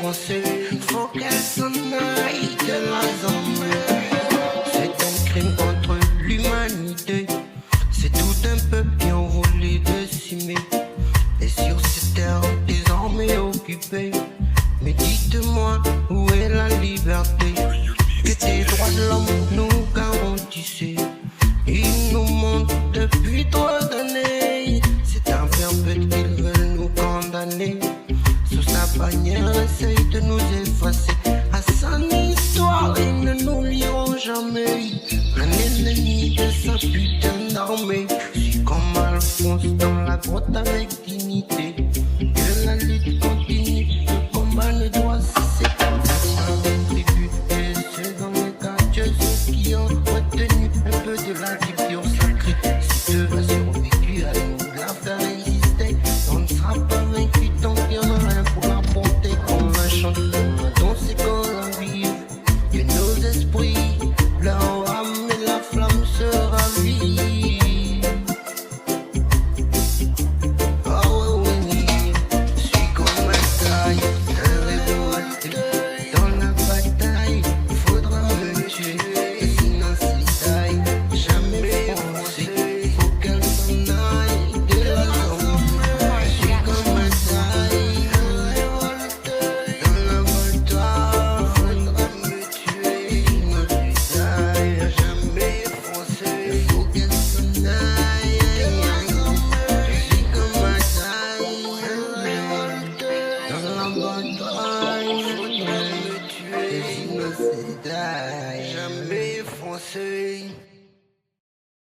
foncé. Faut qu'elle s'en aille de la zone. C'est un crime contre l'humanité. C'est tout un peuple qui ont voulu décimer. Et sur cette terre désormais occupée. Mais dites-moi où est la liberté que tes droits de l'homme nous garantissaient. Ils nous montrent depuis trop d'années. C'est un perpète qu'ils veulent nous condamner. Sous sa bannière, essaye de nous effacer. À son histoire, ils ne nous liront jamais. Un ennemi de sa putain d'armée. Suis comme Alphonse dans la grotte avec dignité. Que la lutte continue, le combat ne doit cesser. La tribu et ceux dans les quartiers, ceux qui ont retenu un peu de la culture sacrée. Si Dieu a survécu à nous la faire exister, on ne sera pas vaincu tant qu'il y en a rien pour la porter. On va chanter, on va danser quand on vive. Que nos esprits, leur âme et la flamme se ravivent. Jamais français.